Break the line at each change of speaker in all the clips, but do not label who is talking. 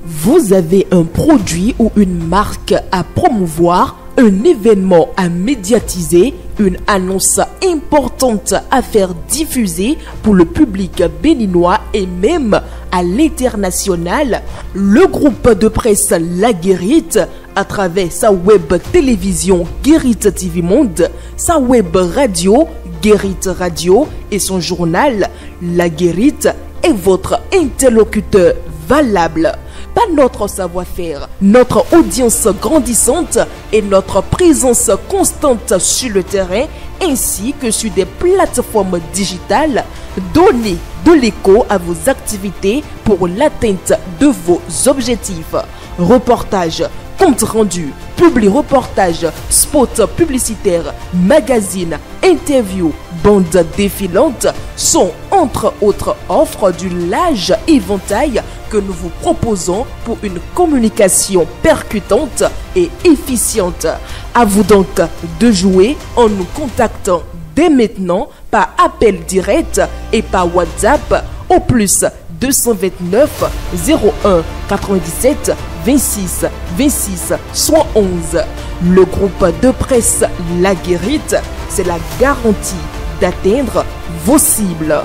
Vous avez un produit ou une marque à promouvoir, un événement à médiatiser, une annonce importante à faire diffuser pour le public béninois et même à l'international. Le groupe de presse La Guérite, à travers sa web télévision Guérite TV Monde, sa web radio Guérite Radio et son journal La Guérite est votre interlocuteur valable. Par notre savoir-faire, notre audience grandissante et notre présence constante sur le terrain ainsi que sur des plateformes digitales, donnez de l'écho à vos activités pour l'atteinte de vos objectifs. Reportages, comptes rendus, publi-reportages, spots publicitaires, magazines, interviews, bandes défilantes sont entre autres offres du large éventail que nous vous proposons pour une communication percutante et efficiente. À vous donc de jouer en nous contactant dès maintenant par appel direct et par WhatsApp au plus 229 01 97 26 26 111. Le groupe de presse La Guérite, c'est la garantie d'atteindre vos cibles.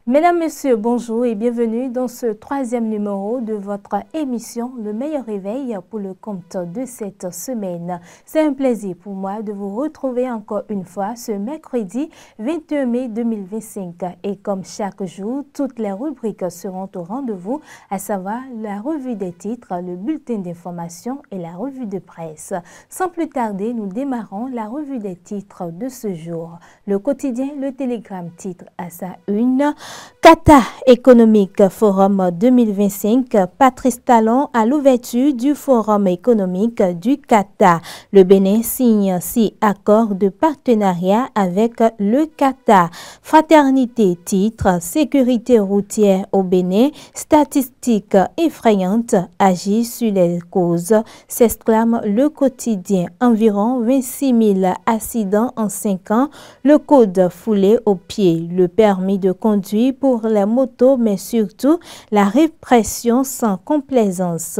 Mesdames, Messieurs, bonjour et bienvenue dans ce 3e numéro de votre émission Le meilleur réveil pour le compte de cette semaine. C'est un plaisir pour moi de vous retrouver encore une fois ce mercredi 21 mai 2025. Et comme chaque jour, toutes les rubriques seront au rendez-vous, à savoir la revue des titres, le bulletin d'information et la revue de presse. Sans plus tarder, nous démarrons la revue des titres de ce jour. Le quotidien Le Télégramme titre à sa une Kata économique forum 2025, Patrice Talon à l'ouverture du forum économique du Kata. Le Bénin signe 6 accords de partenariat avec le Kata. Fraternité titre sécurité routière au Bénin, statistiques effrayantes agit sur les causes, s'exclame le quotidien. Environ 26 000 accidents en 5 ans, le code foulé au pied, le permis de conduire pour les motos, mais surtout la répression sans complaisance.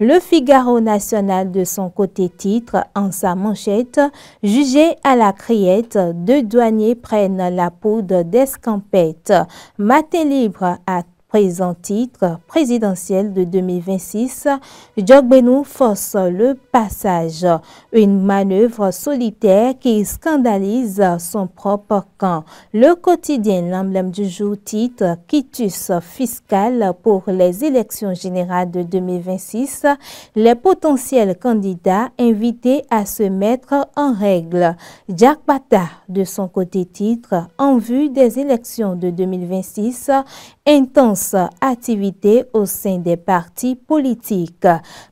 Le Figaro national de son côté titre en sa manchette, jugé à la criette, 2 douaniers prennent la poudre d'escampette. Matin libre à présent titre présidentiel de 2026, Djogbenou force le passage. Une manœuvre solitaire qui scandalise son propre camp. Le quotidien L'Emblème du jour titre quitus fiscal pour les élections générales de 2026. Les potentiels candidats invités à se mettre en règle. Jack Bata de son côté titre en vue des élections de 2026, intense activité au sein des partis politiques.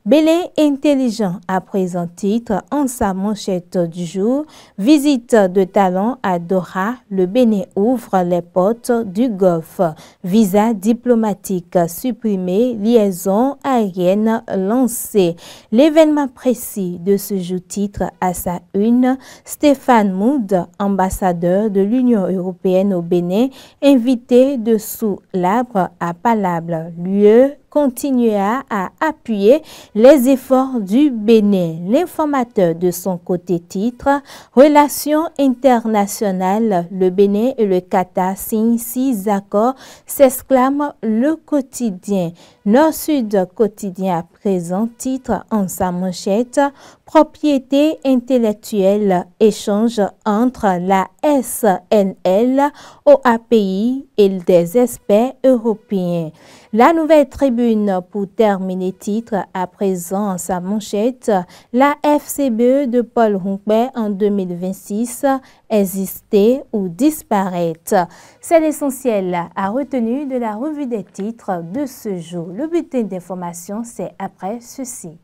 Bénin intelligent à présent titre en sa manchette du jour. Visite de Talon à Doha, le Bénin ouvre les portes du Golfe. Visa diplomatique supprimé, liaison aérienne lancée. L'événement précis de ce jour titre à sa une. Stéphane Moud, ambassadeur de l'Union européenne au Bénin, invité de sous l'arbre à Palable. L'UE continuera à appuyer les efforts du Bénin. L'informateur de son côté titre Relations internationales, le Bénin et le Qatar signent 6 accords, s'exclame le quotidien. Nord-Sud quotidien à présent titre en sa manchette Propriété intellectuelle, échange entre la SNL, OAPI et des experts européens. La Nouvelle Tribune pour terminer titre à présent en sa manchette, la FCBE de Paul Hunkbert en 2026, exister ou disparaître. C'est l'essentiel à retenir de la revue des titres de ce jour. Le bulletin d'information, c'est après ceci.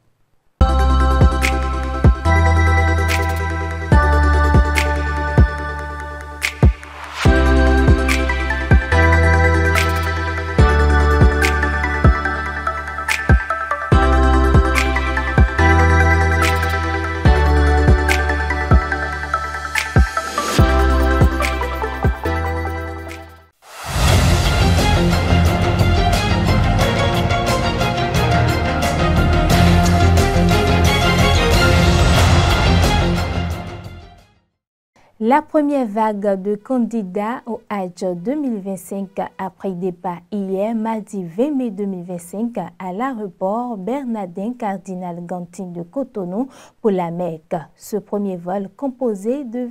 La première vague de candidats au Hajj 2025 a pris départ hier, mardi 20 mai 2025, à l'aéroport Bernardin Cardinal Gantin de Cotonou pour la Mecque. Ce premier vol, composé de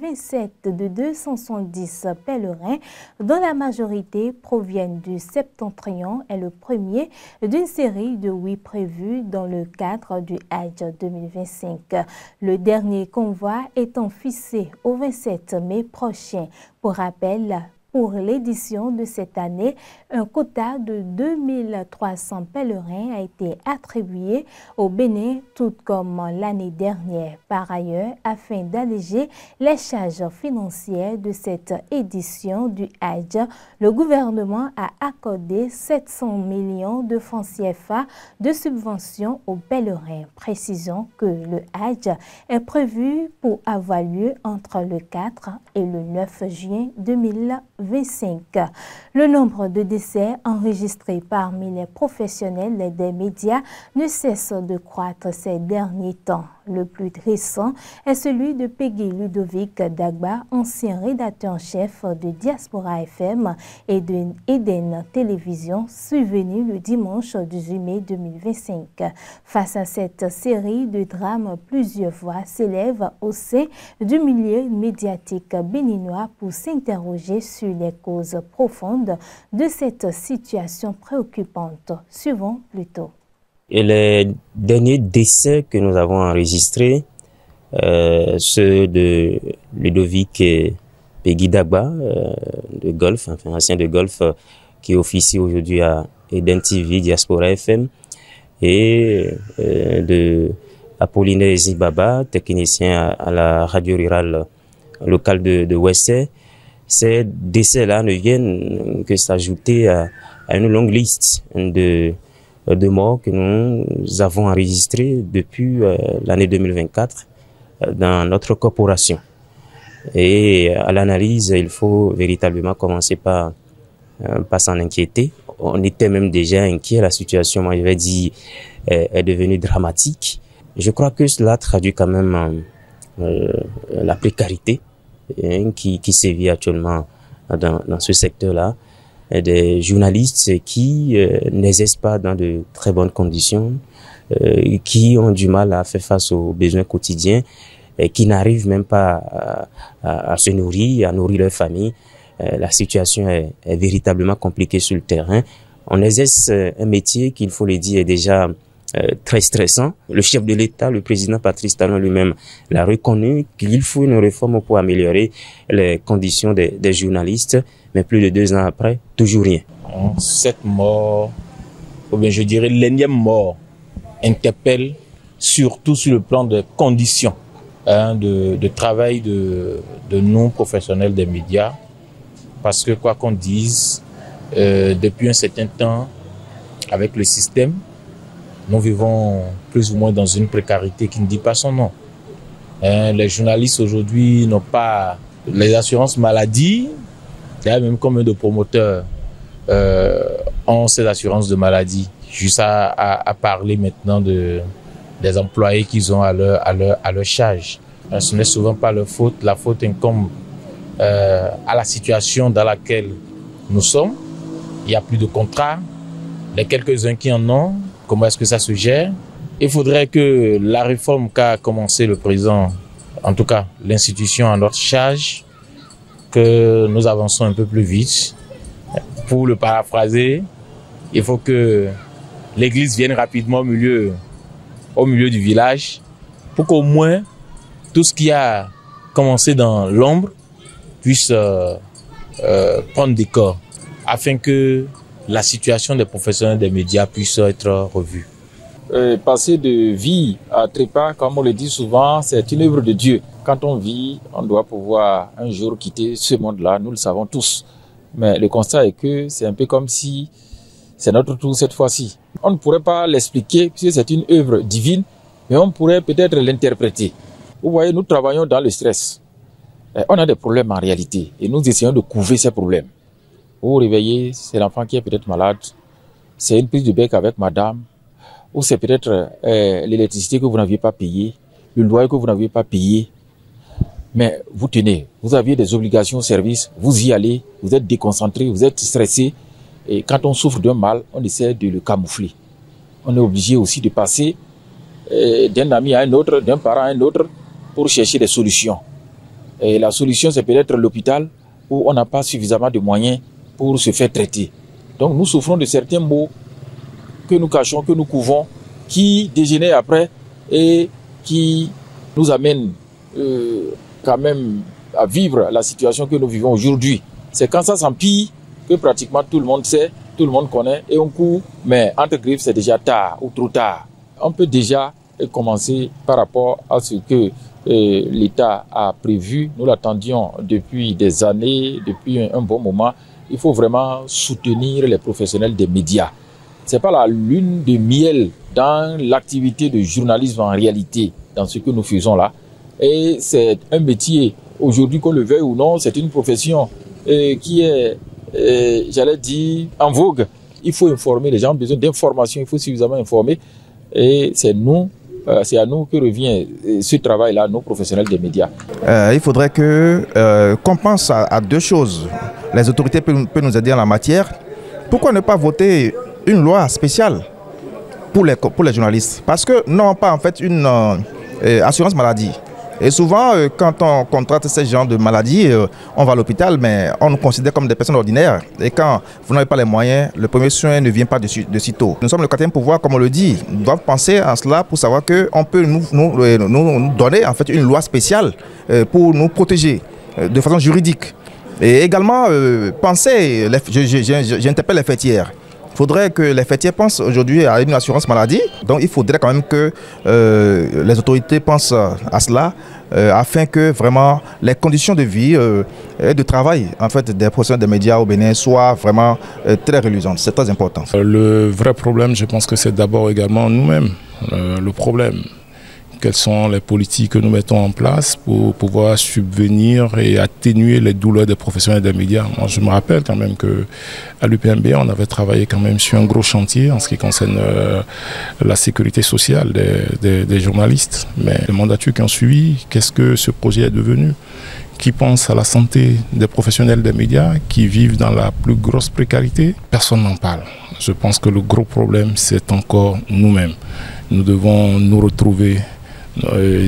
270 pèlerins, dont la majorité proviennent du Septentrion, est le premier d'une série de 8 prévus dans le cadre du Hajj 2025. Le dernier convoi étant fixé au 27 mai prochain. Pour rappel, pour l'édition de cette année, un quota de 2300 pèlerins a été attribué au Bénin, tout comme l'année dernière. Par ailleurs, afin d'alléger les charges financières de cette édition du Hajj, le gouvernement a accordé 700 millions de francs CFA de subventions aux pèlerins. Précisons que le Hajj est prévu pour avoir lieu entre le 4 et le 9 juin 2025. Le nombre de décès enregistrés parmi les professionnels des médias ne cesse de croître ces derniers temps. Le plus récent est celui de Peggy Ludovic Dagba, ancien rédacteur en chef de Diaspora FM et de Eden Télévision, survenu le dimanche 18 mai 2025. Face à cette série de drames, plusieurs voix s'élèvent au sein du milieu médiatique béninois pour s'interroger sur les causes profondes de cette situation préoccupante. Suivons plutôt.
Et les derniers décès que nous avons enregistrés, ceux de Ludovic et Peggy Dagba, de Golf, enfin ancien de Golf, qui officie aujourd'hui à Eden TV, Diaspora FM, et de Apollinaire Zibaba, technicien à la radio rurale locale de Ouessé. Ces décès-là ne viennent que s'ajouter à une longue liste de morts que nous avons enregistrés depuis l'année 2024 dans notre corporation. Et à l'analyse, il faut véritablement commencer par s'en inquiéter. On était même déjà inquiet. La situation, moi je vais dire, est devenue dramatique. Je crois que cela traduit quand même la précarité qui sévit actuellement dans ce secteur-là. Des journalistes qui n'exercent pas dans de très bonnes conditions, qui ont du mal à faire face aux besoins quotidiens, et qui n'arrivent même pas à se nourrir, à nourrir leur famille. La situation est véritablement compliquée sur le terrain. On exerce un métier qui, il faut le dire, est déjà très stressant. Le chef de l'État, le président Patrice Talon lui-même, l'a reconnu qu'il faut une réforme pour améliorer les conditions des journalistes. Mais plus de 2 ans après, toujours rien.
Cette mort, ou bien je dirais l'énième mort, interpelle surtout sur le plan des conditions de travail de nous, professionnels des médias. Parce que quoi qu'on dise, depuis un certain temps, avec le système, nous vivons plus ou moins dans une précarité qui ne dit pas son nom. Les journalistes aujourd'hui n'ont pas les assurances maladie. D'ailleurs, même combien de promoteurs ont ces assurances de maladie, juste à parler maintenant des employés qu'ils ont à leur charge. Ce n'est souvent pas leur faute. La faute incombe à la situation dans laquelle nous sommes. Il n'y a plus de contrats. Les quelques-uns qui en ont, comment est-ce que ça se gère? Il faudrait que la réforme qu'a commencé le président, en tout cas l'institution à notre charge, que nous avançons un peu plus vite. Pour le paraphraser, il faut que l'église vienne rapidement au milieu du village pour qu'au moins tout ce qui a commencé dans l'ombre puisse prendre des corps afin que la situation des professionnels des médias puisse être revue.
Passer de vie à trépas, comme on le dit souvent, c'est une œuvre de Dieu. Quand on vit, on doit pouvoir un jour quitter ce monde-là, nous le savons tous. Mais le constat est que c'est un peu comme si c'est notre tour cette fois-ci. On ne pourrait pas l'expliquer puisque c'est une œuvre divine, mais on pourrait peut-être l'interpréter. Vous voyez, nous travaillons dans le stress. On a des problèmes en réalité et nous essayons de couver ces problèmes. Vous vous réveillez, c'est l'enfant qui est peut-être malade, c'est une prise de bec avec madame, ou c'est peut-être l'électricité que vous n'aviez pas payée, le loyer que vous n'aviez pas payé. Mais vous tenez, vous aviez des obligations au service, vous y allez, vous êtes déconcentré, vous êtes stressé. Et quand on souffre d'un mal, on essaie de le camoufler. On est obligé aussi de passer d'un ami à un autre, d'un parent à un autre, pour chercher des solutions. Et la solution, c'est peut-être l'hôpital où on n'a pas suffisamment de moyens pour se faire traiter. Donc nous souffrons de certains maux que nous cachons, que nous couvons, qui dégénèrent après et qui nous amènent quand même à vivre la situation que nous vivons aujourd'hui. C'est quand ça s'empire que pratiquement tout le monde sait, tout le monde connaît et on court, mais entre griffes, c'est déjà tard ou trop tard. On peut déjà commencer par rapport à ce que l'État a prévu. Nous l'attendions depuis des années, depuis un bon moment. Il faut vraiment soutenir les professionnels des médias. C'est pas la lune de miel dans l'activité de journalisme en réalité, dans ce que nous faisons là. Et c'est un métier, aujourd'hui qu'on le veuille ou non, c'est une profession qui est, j'allais dire, en vogue. Il faut informer, les gens ont besoin d'informations, il faut suffisamment informer. Et c'est à nous que revient ce travail-là, nos professionnels des médias.
Il faudrait qu'on pense à deux choses. Les autorités peuvent nous aider en la matière. Pourquoi ne pas voter une loi spéciale pour les journalistes? Parce que non, pas en fait une assurance maladie. Et souvent, quand on contracte ce genre de maladie, on va à l'hôpital, mais on nous considère comme des personnes ordinaires. Et quand vous n'avez pas les moyens, le premier soin ne vient pas de sitôt. Nous sommes le quatrième pouvoir, comme on le dit. Nous devons penser à cela pour savoir qu'on peut nous donner en fait une loi spéciale pour nous protéger de façon juridique. Et également, j'interpelle les fêtières. Il faudrait que les fêtiers pensent aujourd'hui à une assurance maladie. Donc il faudrait quand même que les autorités pensent à cela afin que vraiment les conditions de vie et de travail en fait, des professionnels des médias au Bénin soient vraiment très reluisantes. C'est très important.
Le vrai problème, je pense que c'est d'abord également nous-mêmes. Le problème. Quelles sont les politiques que nous mettons en place pour pouvoir subvenir et atténuer les douleurs des professionnels des médias. Moi, je me rappelle quand même qu'à l'UPMB, on avait travaillé quand même sur un gros chantier en ce qui concerne la sécurité sociale des journalistes. Mais les mandatures qui ont suivi, qu'est-ce que ce projet est devenu? Qui pense à la santé des professionnels des médias qui vivent dans la plus grosse précarité? Personne n'en parle. Je pense que le gros problème, c'est encore nous-mêmes. Nous devons nous retrouver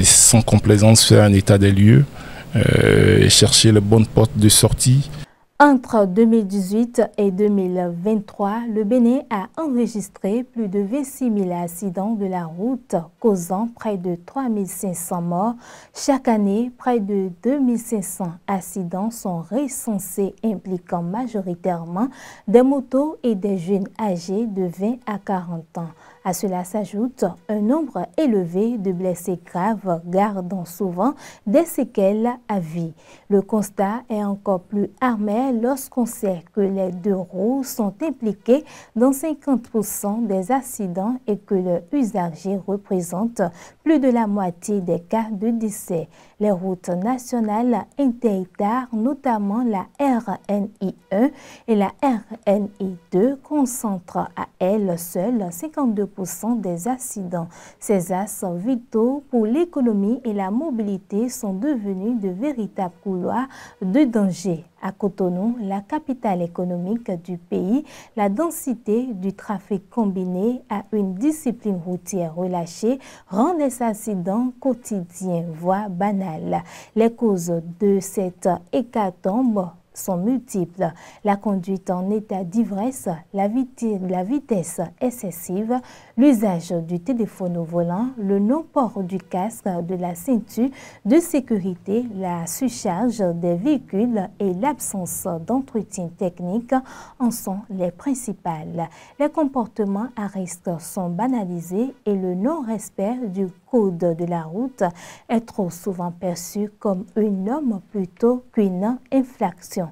sans complaisance, faire un état des lieux et chercher les bonnes portes de sortie.
Entre 2018 et 2023, le Bénin a enregistré plus de 26 000 accidents de la route, causant près de 3 500 morts. Chaque année, près de 2 500 accidents sont recensés, impliquant majoritairement des motos et des jeunes âgés de 20 à 40 ans. À cela s'ajoute un nombre élevé de blessés graves, gardant souvent des séquelles à vie. Le constat est encore plus amer lorsqu'on sait que les deux roues sont impliqués dans 50% des accidents et que le usager représente plus de la moitié des cas de décès. Les routes nationales interitaires, notamment la RNI 1 et la RNI 2, concentrent à elles seules 52% des accidents. Ces axes vitaux pour l'économie et la mobilité sont devenus de véritables couloirs de danger. À Cotonou, la capitale économique du pays, la densité du trafic combiné à une discipline routière relâchée rend les accidents quotidiens, voire banals. Les causes de cette hécatombe sont multiples. La conduite en état d'ivresse, la vitesse excessive, l'usage du téléphone au volant, le non-port du casque, de la ceinture de sécurité, la surcharge des véhicules et l'absence d'entretien technique en sont les principales. Les comportements à risque sont banalisés et le non-respect du code de la route est trop souvent perçu comme une norme plutôt qu'une infraction.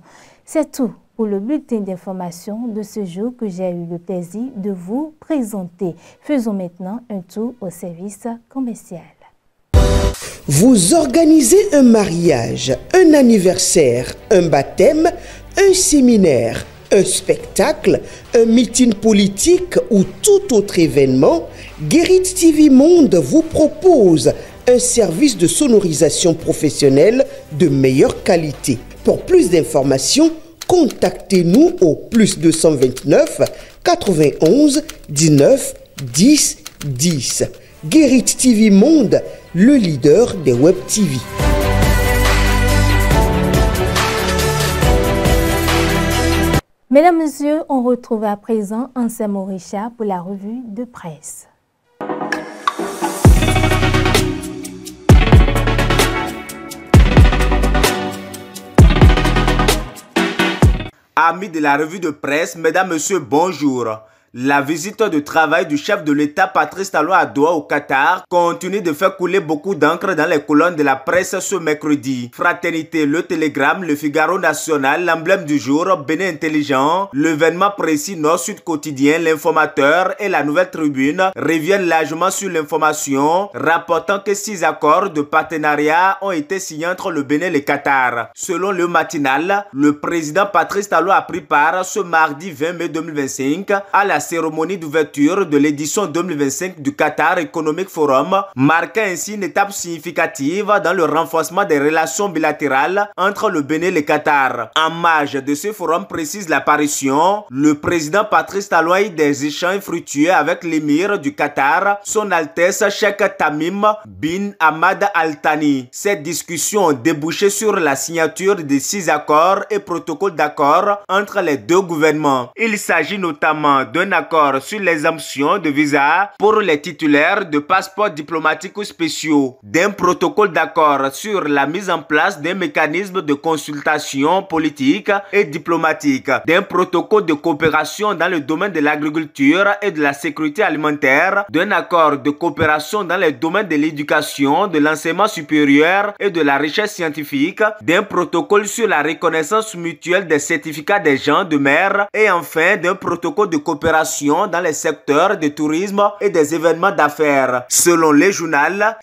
C'est tout pour le bulletin d'information de ce jour que j'ai eu le plaisir de vous présenter. Faisons maintenant un tour au service commercial.
Vous organisez un mariage, un anniversaire, un baptême, un séminaire, un spectacle, un meeting politique ou tout autre événement, Guérit TV Monde vous propose un service de sonorisation professionnelle de meilleure qualité. Pour plus d'informations, contactez-nous au +229 91 19 10 10. Guérit TV Monde, le leader des Web TV.
Mesdames, Messieurs, on retrouve à présent Anselme Richard pour la revue de presse.
Amis de la revue de presse, mesdames, messieurs, bonjour. La visite de travail du chef de l'État Patrice Talon à Doha au Qatar continue de faire couler beaucoup d'encre dans les colonnes de la presse ce mercredi. Fraternité, Le Télégramme, Le Figaro National, L'Emblème du Jour, Bénin Intelligent, L'événement précis Nord-Sud Quotidien, L'Informateur et La Nouvelle Tribune reviennent largement sur l'information, rapportant que 6 accords de partenariat ont été signés entre le Bénin et le Qatar. Selon le matinal, le président Patrice Talon a pris part ce mardi 20 mai 2025 à la cérémonie d'ouverture de l'édition 2025 du Qatar Economic Forum, marquant ainsi une étape significative dans le renforcement des relations bilatérales entre le Bénin et le Qatar. En marge de ce forum, précise l'apparition, le président Patrice Talon a eu des échanges fructueux avec l'émir du Qatar, son Altesse Cheikh Tamim bin Hamad Al Thani. Cette discussion a débouché sur la signature de 6 accords et protocoles d'accord entre les deux gouvernements. Il s'agit notamment d'un accord sur l'exemption de visa pour les titulaires de passeports diplomatiques ou spéciaux, d'un protocole d'accord sur la mise en place d'un mécanisme de consultation politique et diplomatique, d'un protocole de coopération dans le domaine de l'agriculture et de la sécurité alimentaire, d'un accord de coopération dans les domaines de l'éducation, de l'enseignement supérieur et de la recherche scientifique, d'un protocole sur la reconnaissance mutuelle des certificats des gens de mer et enfin d'un protocole de coopération dans les secteurs du tourisme et des événements d'affaires. Selon les journaux,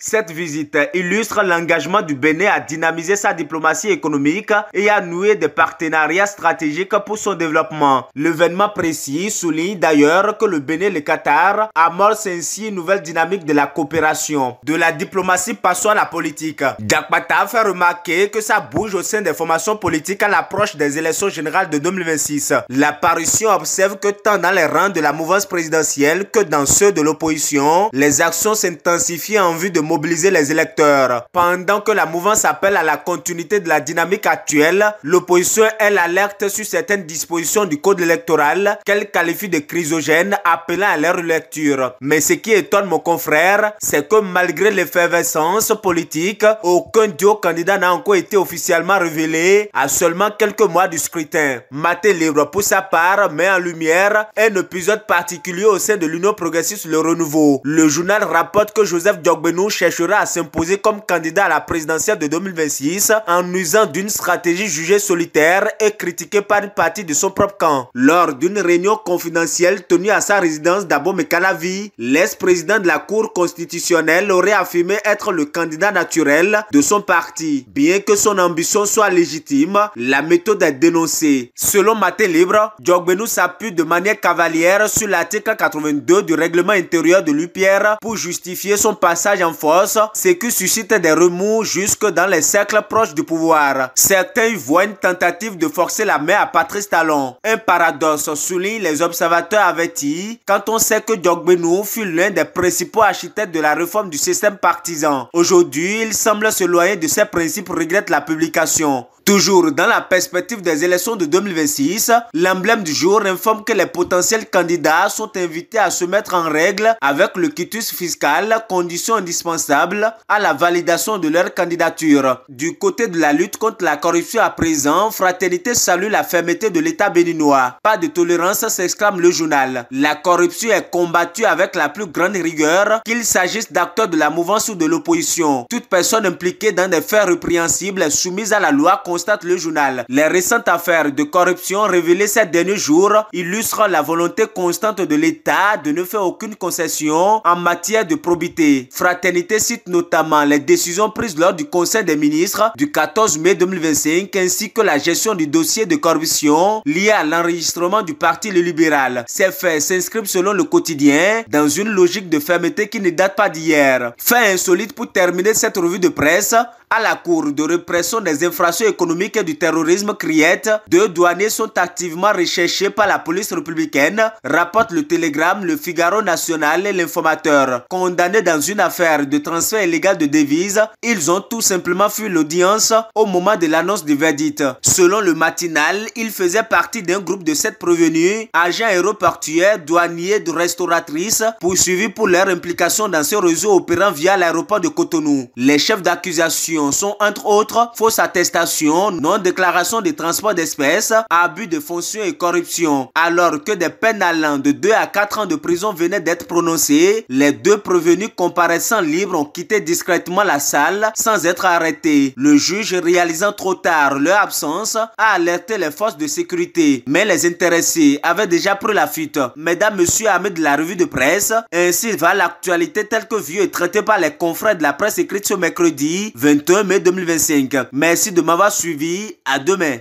cette visite illustre l'engagement du Bénin à dynamiser sa diplomatie économique et à nouer des partenariats stratégiques pour son développement. L'événement précis souligne d'ailleurs que le Bénin et le Qatar amorcent ainsi une nouvelle dynamique de la coopération. De la diplomatie, passons à la politique. Diakbata fait remarquer que ça bouge au sein des formations politiques à l'approche des élections générales de 2026. L'apparition observe que tant dans les rangs de la mouvance présidentielle que dans ceux de l'opposition, les actions s'intensifient en vue de mobiliser les électeurs. Pendant que la mouvance appelle à la continuité de la dynamique actuelle, l'opposition, elle, alerte sur certaines dispositions du code électoral qu'elle qualifie de chrysogènes, appelant à leur lecture. Mais ce qui étonne mon confrère, c'est que malgré l'effervescence politique, aucun duo candidat n'a encore été officiellement révélé à seulement quelques mois du scrutin. Maté Libre, pour sa part, met en lumière un épisode particulier au sein de l'Union progressiste Le Renouveau. Le journal rapporte que Joseph Diogbenou cherchera à s'imposer comme candidat à la présidentielle de 2026 en usant d'une stratégie jugée solitaire et critiquée par une partie de son propre camp. Lors d'une réunion confidentielle tenue à sa résidence d'Abo-Mekalavi, l'ex-président de la Cour constitutionnelle aurait affirmé être le candidat naturel de son parti. Bien que son ambition soit légitime, la méthode est dénoncée. Selon Maté Libre, Diogbenou s'appuie de manière cavalière sur l'article 82 du règlement intérieur de l'UPR pour justifier son passage en force, ce qui suscite des remous jusque dans les cercles proches du pouvoir. Certains y voient une tentative de forcer la main à Patrice Talon. Un paradoxe, soulignent les observateurs avertis, quand on sait que Diogbenou fut l'un des principaux architectes de la réforme du système partisan. Aujourd'hui, il semble s'éloigner de ses principes, regrette la publication. Toujours dans la perspective des élections de 2026, l'emblème du jour informe que les potentiels candidats sont invités à se mettre en règle avec le quitus fiscal, condition indispensable à la validation de leur candidature. Du côté de la lutte contre la corruption à présent, Fraternité salue la fermeté de l'État béninois. Pas de tolérance, s'exclame le journal. La corruption est combattue avec la plus grande rigueur, qu'il s'agisse d'acteurs de la mouvance ou de l'opposition. Toute personne impliquée dans des faits répréhensibles est soumise à la loi constitutionnelle constate le journal. Les récentes affaires de corruption révélées ces derniers jours illustrent la volonté constante de l'État de ne faire aucune concession en matière de probité. Fraternité cite notamment les décisions prises lors du Conseil des ministres du 14 mai 2025 ainsi que la gestion du dossier de corruption lié à l'enregistrement du Parti Le Libéral. Ces faits s'inscrivent selon le quotidien dans une logique de fermeté qui ne date pas d'hier. Fait insolite pour terminer cette revue de presse, à la Cour de répression des infractions économiques et du terrorisme CRIET, 2 douaniers sont activement recherchés par la police républicaine, rapporte le Télégramme, le Figaro National et l'Informateur. Condamnés dans une affaire de transfert illégal de devises, ils ont tout simplement fui l'audience au moment de l'annonce du verdict. Selon le Matinal, ils faisaient partie d'un groupe de 7 prévenus, agents aéroportuaires, douaniers, de restauratrices, poursuivis pour leur implication dans ce réseau opérant via l'aéroport de Cotonou. Les chefs d'accusation sont entre autres fausse attestation, non-déclaration de transport d'espèces, abus de fonction et corruption. Alors que des peines allant de 2 à 4 ans de prison venaient d'être prononcées, les 2 prévenus comparaissant libres ont quitté discrètement la salle sans être arrêtés. Le juge, réalisant trop tard leur absence, a alerté les forces de sécurité, mais les intéressés avaient déjà pris la fuite. Mesdames, messieurs, amis de la revue de presse, ainsi va l'actualité telle que vue et traitée par les confrères de la presse écrite ce mercredi 21 mai 2025. Merci de m'avoir suivi. À demain.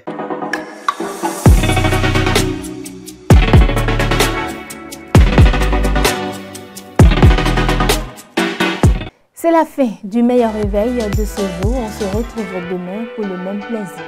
C'est la fin du meilleur réveil de ce jour. On se retrouve demain pour le même plaisir.